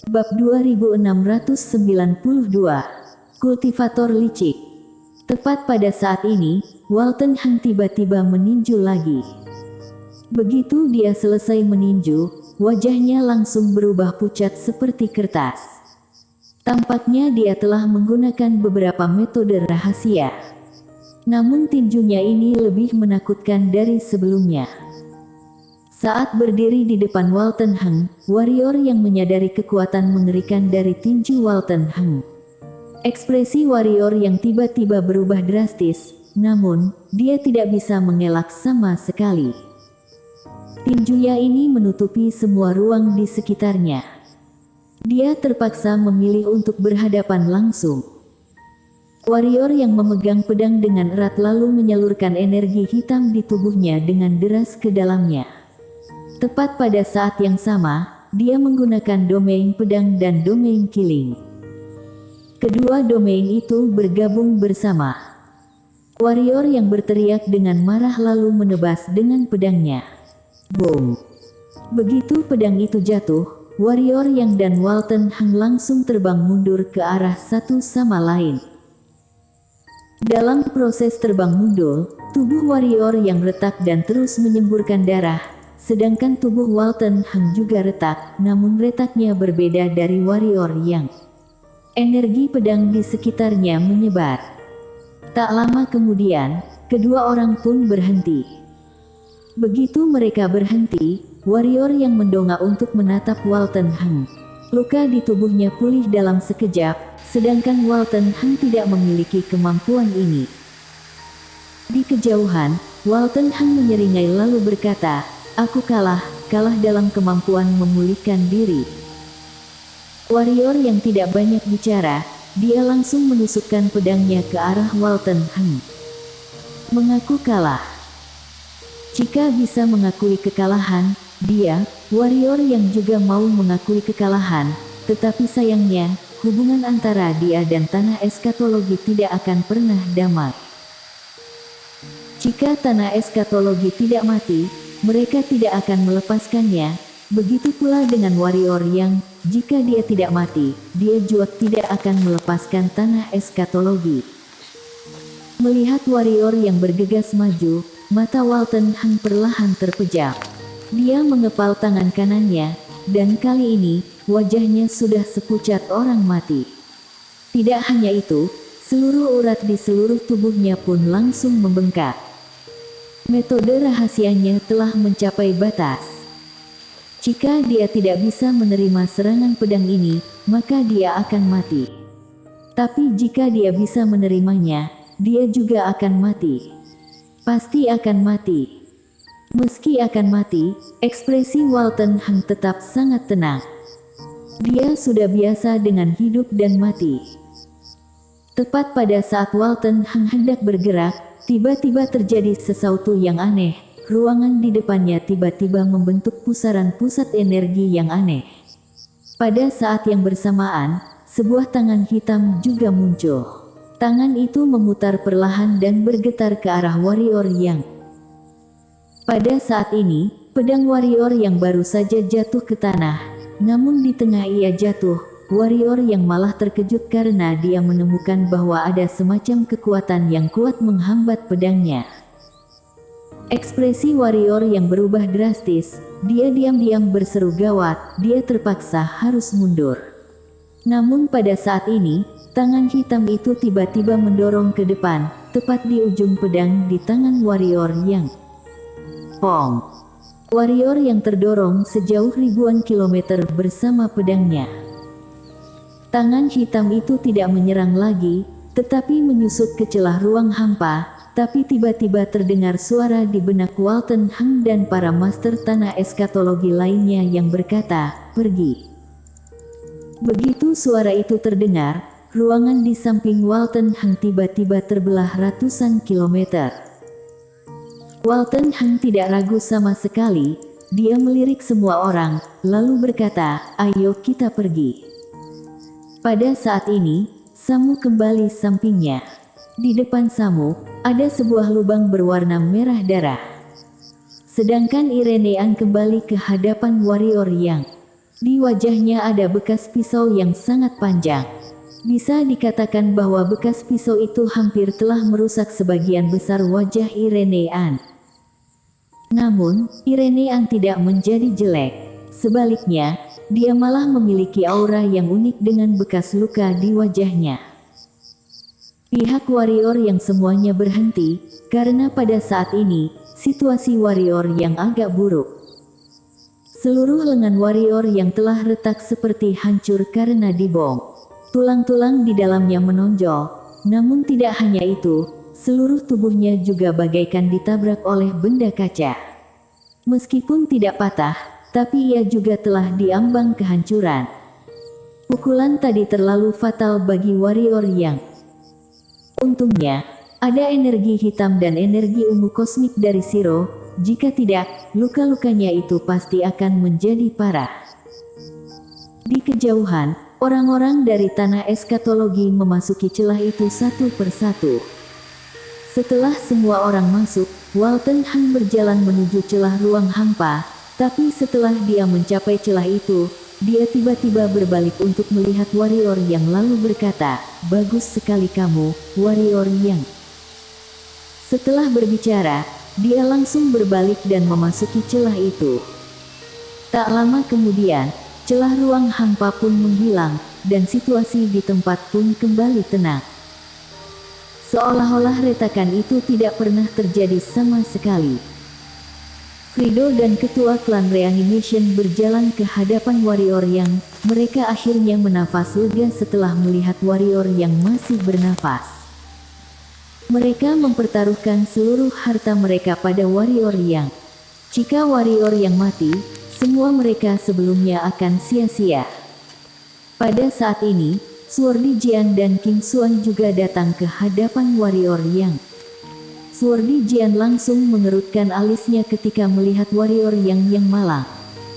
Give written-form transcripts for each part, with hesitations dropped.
Bab 2692. Kultivator licik. Tepat pada saat ini, Walton Hang tiba-tiba meninju lagi. Begitu dia selesai meninju, wajahnya langsung berubah pucat seperti kertas. Tampaknya dia telah menggunakan beberapa metode rahasia. Namun tinjunya ini lebih menakutkan dari sebelumnya. Saat berdiri di depan Walton Hang, warrior yang menyadari kekuatan mengerikan dari tinju Walton Hang. Ekspresi warrior yang tiba-tiba berubah drastis, namun, dia tidak bisa mengelak sama sekali. Tinjunya ini menutupi semua ruang di sekitarnya. Dia terpaksa memilih untuk berhadapan langsung. Warrior yang memegang pedang dengan erat lalu menyalurkan energi hitam di tubuhnya dengan deras ke dalamnya. Tepat pada saat yang sama, dia menggunakan domain pedang dan domain killing. Kedua domain itu bergabung bersama. Warrior yang berteriak dengan marah lalu menebas dengan pedangnya. Boom! Begitu pedang itu jatuh, warrior yang dan Walton Hang langsung terbang mundur ke arah satu sama lain. Dalam proses terbang mundur, tubuh warrior yang retak dan terus menyemburkan darah, sedangkan tubuh Walton Hang juga retak, namun retaknya berbeda dari warrior yang. Energi pedang di sekitarnya menyebar. Tak lama kemudian, kedua orang pun berhenti. Begitu mereka berhenti, warrior yang mendongak untuk menatap Walton Hang. Luka di tubuhnya pulih dalam sekejap, sedangkan Walton Hang tidak memiliki kemampuan ini. Di kejauhan, Walton Hang menyeringai lalu berkata, "Aku kalah dalam kemampuan memulihkan diri." Warrior yang tidak banyak bicara, dia langsung menusukkan pedangnya ke arah Walton Hang. Mengaku kalah. Jika bisa mengakui kekalahan, dia, warrior yang juga mau mengakui kekalahan, tetapi sayangnya, hubungan antara dia dan tanah eskatologi tidak akan pernah damai. Jika tanah eskatologi tidak mati, mereka tidak akan melepaskannya. Begitu pula dengan warrior yang, jika dia tidak mati, dia juga tidak akan melepaskan tanah eskatologi. Melihat warrior yang bergegas maju, mata Walton Hang perlahan terpejam. Dia mengepal tangan kanannya, dan kali ini, wajahnya sudah sepucat orang mati. Tidak hanya itu, seluruh urat di seluruh tubuhnya pun langsung membengkak. Metode rahasianya telah mencapai batas. Jika dia tidak bisa menerima serangan pedang ini, maka dia akan mati. Tapi jika dia bisa menerimanya, dia juga akan mati. Pasti akan mati. Meski akan mati, ekspresi Walton Hang tetap sangat tenang. Dia sudah biasa dengan hidup dan mati. Tepat pada saat Walton Hang hendak bergerak, tiba-tiba terjadi sesuatu yang aneh. Ruangan di depannya tiba-tiba membentuk pusaran pusat energi yang aneh. Pada saat yang bersamaan, sebuah tangan hitam juga muncul. Tangan itu memutar perlahan dan bergetar ke arah warrior yang. Pada saat ini, pedang warrior yang baru saja jatuh ke tanah. Namun di tengah ia jatuh, warrior yang malah terkejut karena dia menemukan bahwa ada semacam kekuatan yang kuat menghambat pedangnya. Ekspresi warrior yang berubah drastis, dia diam-diam berseru gawat, dia terpaksa harus mundur. Namun pada saat ini, tangan hitam itu tiba-tiba mendorong ke depan, tepat di ujung pedang di tangan warrior yang. Pong! Warrior yang terdorong sejauh ribuan kilometer bersama pedangnya. Tangan hitam itu tidak menyerang lagi, tetapi menyusut ke celah ruang hampa. Tapi tiba-tiba terdengar suara di benak Walton Hang dan para master tanah eskatologi lainnya yang berkata, "Pergi." Begitu suara itu terdengar, ruangan di samping Walton Hang tiba-tiba terbelah ratusan kilometer. Walton Hang tidak ragu sama sekali, dia melirik semua orang, lalu berkata, "Ayo kita pergi." Pada saat ini, Samu kembali sampingnya. Di depan Samu, ada sebuah lubang berwarna merah darah. Sedangkan Irenean kembali ke hadapan warrior yang. Di wajahnya ada bekas pisau yang sangat panjang. Bisa dikatakan bahwa bekas pisau itu hampir telah merusak sebagian besar wajah Irene An. Namun, Irene An tidak menjadi jelek. Sebaliknya, dia malah memiliki aura yang unik dengan bekas luka di wajahnya. Pihak warrior yang semuanya berhenti, karena pada saat ini, situasi warrior yang agak buruk. Seluruh lengan warrior yang telah retak seperti hancur karena dibom. Tulang-tulang di dalamnya menonjol, namun tidak hanya itu, seluruh tubuhnya juga bagaikan ditabrak oleh benda kaca. Meskipun tidak patah, tapi ia juga telah diambang kehancuran. Pukulan tadi terlalu fatal bagi warrior yang. Untungnya, ada energi hitam dan energi ungu kosmik dari Shiro. Jika tidak, luka-lukanya itu pasti akan menjadi parah. Di kejauhan, orang-orang dari tanah eskatologi memasuki celah itu satu persatu. Setelah semua orang masuk, Walton Han berjalan menuju celah ruang hampa, tapi setelah dia mencapai celah itu, dia tiba-tiba berbalik untuk melihat warrior yang lalu berkata, "Bagus sekali kamu, warrior yang." Setelah berbicara, dia langsung berbalik dan memasuki celah itu. Tak lama kemudian, celah ruang hampa pun menghilang, dan situasi di tempat pun kembali tenang. Seolah-olah retakan itu tidak pernah terjadi sama sekali. Frido dan ketua klan Reanimation berjalan ke hadapan warrior yang, mereka akhirnya bernafas lega setelah melihat warrior yang masih bernafas. Mereka mempertaruhkan seluruh harta mereka pada warrior yang. Jika warrior yang mati, semua mereka sebelumnya akan sia-sia. Pada saat ini, Swordy Jian dan King Xuan juga datang ke hadapan warrior yang. Swordy Jian langsung mengerutkan alisnya ketika melihat warrior yang malang.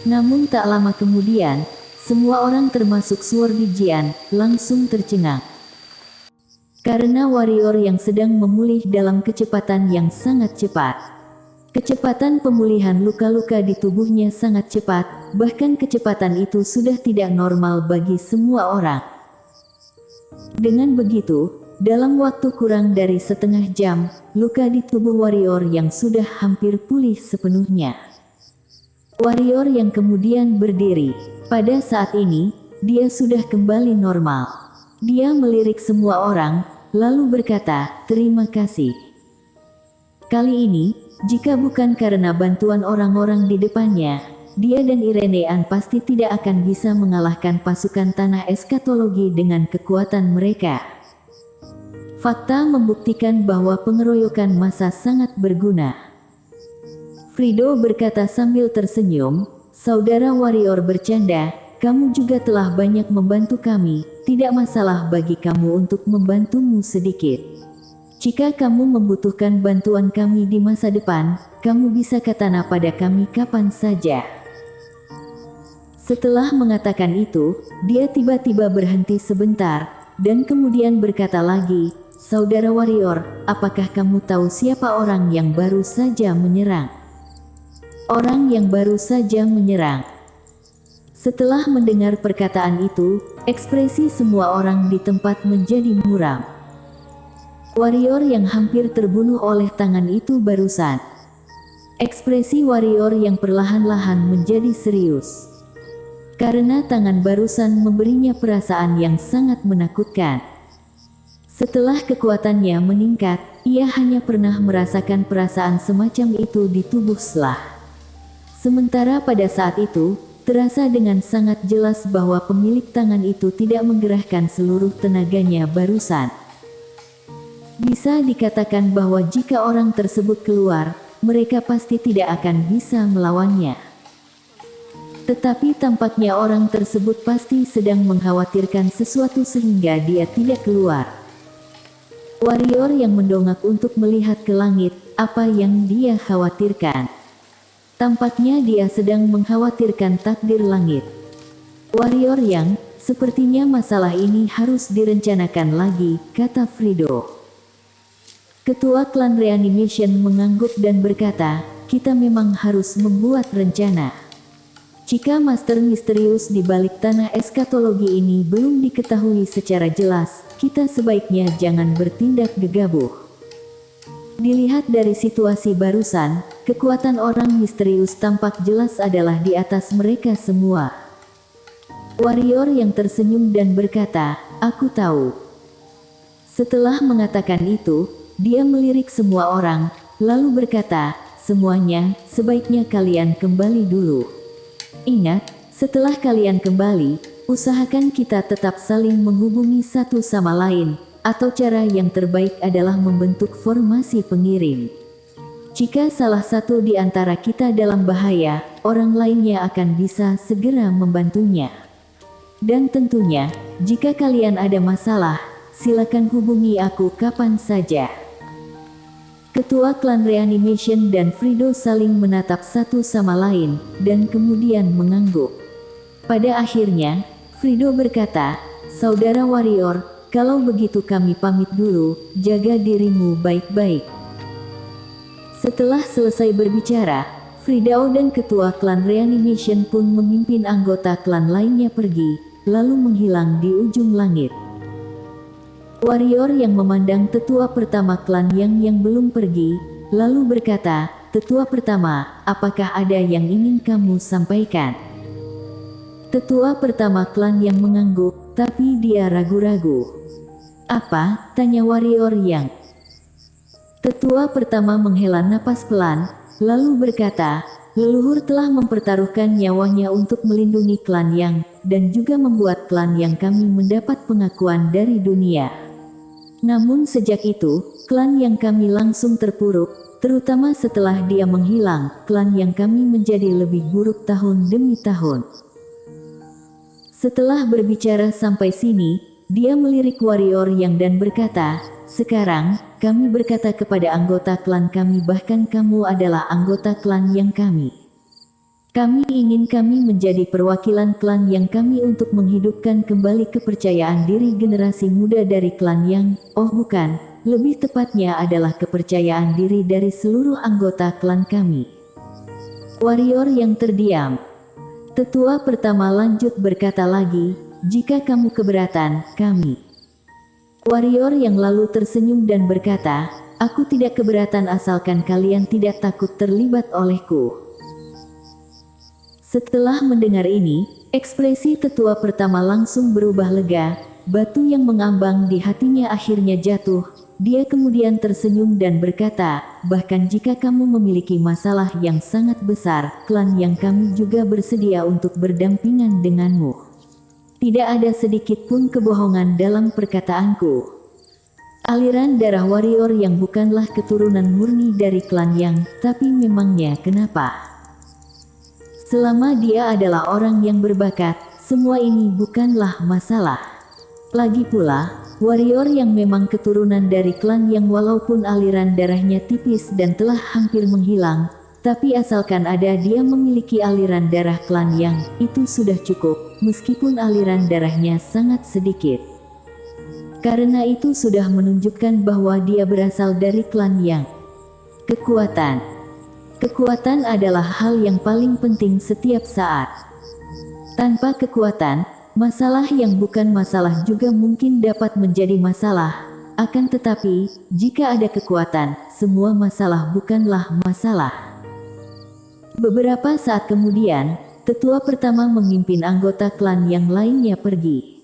Namun tak lama kemudian, semua orang termasuk Swordy Jian, langsung tercengang. Karena warrior yang sedang memulih dalam kecepatan yang sangat cepat. Kecepatan pemulihan luka-luka di tubuhnya sangat cepat, bahkan kecepatan itu sudah tidak normal bagi semua orang. Dengan begitu, dalam waktu kurang dari setengah jam, luka di tubuh warrior yang sudah hampir pulih sepenuhnya. Warrior yang kemudian berdiri. Pada saat ini, dia sudah kembali normal. Dia melirik semua orang, lalu berkata, "Terima kasih." Kali ini, jika bukan karena bantuan orang-orang di depannya, dia dan Irene An pasti tidak akan bisa mengalahkan pasukan tanah eskatologi dengan kekuatan mereka. Fakta membuktikan bahwa pengeroyokan massa sangat berguna. Frido berkata sambil tersenyum, "Saudara warrior bercanda, kamu juga telah banyak membantu kami, tidak masalah bagi kamu untuk membantumu sedikit. Jika kamu membutuhkan bantuan kami di masa depan, kamu bisa katana pada kami kapan saja." Setelah mengatakan itu, dia tiba-tiba berhenti sebentar, dan kemudian berkata lagi, "Saudara warrior, apakah kamu tahu siapa orang yang baru saja menyerang?" Orang yang baru saja menyerang. Setelah mendengar perkataan itu, ekspresi semua orang di tempat menjadi muram. Warrior yang hampir terbunuh oleh tangan itu barusan. Ekspresi warrior yang perlahan-lahan menjadi serius. Karena tangan barusan memberinya perasaan yang sangat menakutkan. Setelah kekuatannya meningkat, ia hanya pernah merasakan perasaan semacam itu di tubuh Selah. Sementara pada saat itu, terasa dengan sangat jelas bahwa pemilik tangan itu tidak menggerahkan seluruh tenaganya barusan. Bisa dikatakan bahwa jika orang tersebut keluar, mereka pasti tidak akan bisa melawannya. Tetapi tampaknya orang tersebut pasti sedang mengkhawatirkan sesuatu sehingga dia tidak keluar. Warrior yang mendongak untuk melihat ke langit, apa yang dia khawatirkan? Tampaknya dia sedang mengkhawatirkan takdir langit. Warrior yang, sepertinya masalah ini harus direncanakan lagi, kata Frido. Ketua klan Reanimation mengangguk dan berkata, "Kita memang harus membuat rencana. Jika master misterius di balik tanah eskatologi ini belum diketahui secara jelas, kita sebaiknya jangan bertindak gegabah. Dilihat dari situasi barusan, kekuatan orang misterius tampak jelas adalah di atas mereka semua. Warrior yang tersenyum dan berkata, "Aku tahu." Setelah mengatakan itu, dia melirik semua orang, lalu berkata, "Semuanya, sebaiknya kalian kembali dulu. Ingat, setelah kalian kembali, usahakan kita tetap saling menghubungi satu sama lain, atau cara yang terbaik adalah membentuk formasi pengirim. Jika salah satu di antara kita dalam bahaya, orang lainnya akan bisa segera membantunya. Dan tentunya, jika kalian ada masalah, silakan hubungi aku kapan saja." Ketua klan Reanimation dan Frido saling menatap satu sama lain, dan kemudian mengangguk. Pada akhirnya, Frido berkata, "Saudara Warrior, kalau begitu kami pamit dulu, jaga dirimu baik-baik." Setelah selesai berbicara, Frido dan ketua klan Reanimation pun memimpin anggota klan lainnya pergi, lalu menghilang di ujung langit. Warrior yang memandang tetua pertama klan yang belum pergi, lalu berkata, "Tetua pertama, apakah ada yang ingin kamu sampaikan?" Tetua pertama klan yang mengangguk, tapi dia ragu-ragu. "Apa?" tanya Warrior yang. Tetua pertama menghela napas pelan, lalu berkata, "Leluhur telah mempertaruhkan nyawanya untuk melindungi klan yang, dan juga membuat klan yang kami mendapat pengakuan dari dunia. Namun sejak itu, klan yang kami langsung terpuruk, terutama setelah dia menghilang, klan yang kami menjadi lebih buruk tahun demi tahun." Setelah berbicara sampai sini, dia melirik Warrior yang dan berkata, "Sekarang, kami berkata kepada anggota klan kami bahkan kamu adalah anggota klan yang kami. Kami ingin kami menjadi perwakilan klan yang kami untuk menghidupkan kembali kepercayaan diri generasi muda dari klan yang, bukan, lebih tepatnya adalah kepercayaan diri dari seluruh anggota klan kami." Warrior yang terdiam. Tetua pertama lanjut berkata lagi, "Jika kamu keberatan, kami." Warrior yang lalu tersenyum dan berkata, "Aku tidak keberatan asalkan kalian tidak takut terlibat olehku." Setelah mendengar ini, ekspresi tetua pertama langsung berubah lega, batu yang mengambang di hatinya akhirnya jatuh. Dia kemudian tersenyum dan berkata, "Bahkan jika kamu memiliki masalah yang sangat besar, klan yang kami juga bersedia untuk berdampingan denganmu. Tidak ada sedikit pun kebohongan dalam perkataanku." Aliran darah Warrior yang bukanlah keturunan murni dari klan yang, tapi memangnya kenapa? Selama dia adalah orang yang berbakat, semua ini bukanlah masalah. Lagi pula, Warrior yang memang keturunan dari klan yang walaupun aliran darahnya tipis dan telah hampir menghilang, tapi asalkan ada dia memiliki aliran darah klan yang, itu sudah cukup, meskipun aliran darahnya sangat sedikit. Karena itu sudah menunjukkan bahwa dia berasal dari klan yang. Kekuatan adalah hal yang paling penting setiap saat. Tanpa kekuatan, masalah yang bukan masalah juga mungkin dapat menjadi masalah. Akan tetapi, jika ada kekuatan, semua masalah bukanlah masalah. Beberapa saat kemudian, tetua pertama memimpin anggota klan yang lainnya pergi.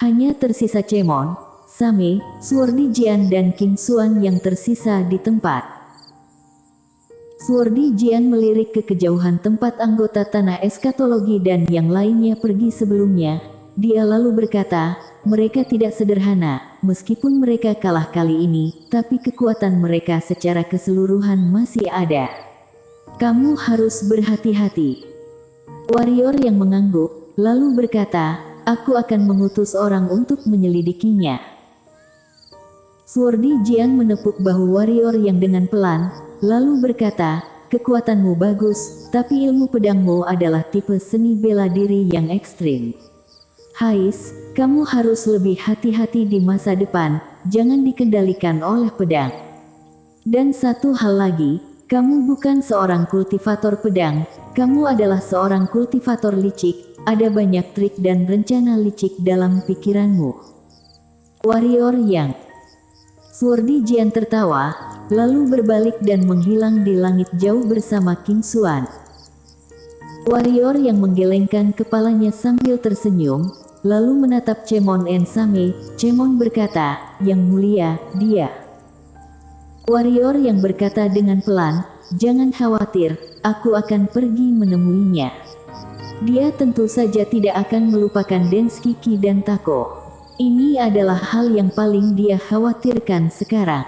Hanya tersisa Cemon, Same, Swordy Jian dan King Xuan yang tersisa di tempat. Swordy Jian melirik ke kejauhan tempat anggota tanah eskatologi dan yang lainnya pergi sebelumnya. Dia lalu berkata, "Mereka tidak sederhana, meskipun mereka kalah kali ini, tapi kekuatan mereka secara keseluruhan masih ada. Kamu harus berhati-hati." Warrior yang mengangguk, lalu berkata, "Aku akan mengutus orang untuk menyelidikinya." Swordy Jian menepuk bahu Warrior yang dengan pelan, lalu berkata, "Kekuatanmu bagus, tapi ilmu pedangmu adalah tipe seni bela diri yang ekstrim. Hais, kamu harus lebih hati-hati di masa depan, jangan dikendalikan oleh pedang. Dan satu hal lagi, kamu bukan seorang kultivator pedang, Kamu adalah seorang kultivator licik, ada banyak trik dan rencana licik dalam pikiranmu. Warrior yang Swordy Jian tertawa, lalu berbalik dan menghilang di langit jauh bersama King Xuan. Warrior yang menggelengkan kepalanya sambil tersenyum, lalu menatap Cemon Ensame. Cemon berkata, "Yang mulia, dia." Warrior yang berkata dengan pelan, "Jangan khawatir, aku akan pergi menemuinya. Dia tentu saja tidak akan melupakan Denski Qi dan Tako. Ini adalah hal yang paling dia khawatirkan sekarang."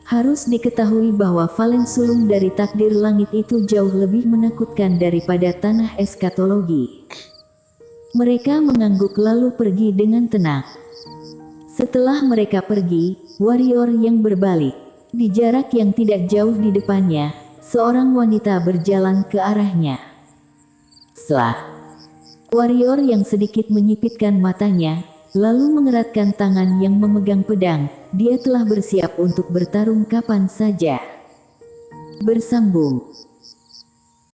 Harus diketahui bahwa Valen sulung dari takdir langit itu jauh lebih menakutkan daripada tanah eskatologi. Mereka mengangguk lalu pergi dengan tenang. Setelah mereka pergi, warrior yang berbalik. Di jarak yang tidak jauh di depannya, seorang wanita berjalan ke arahnya. Warrior yang sedikit menyipitkan matanya, lalu mengeratkan tangan yang memegang pedang. Dia telah bersiap untuk bertarung kapan saja. Bersambung.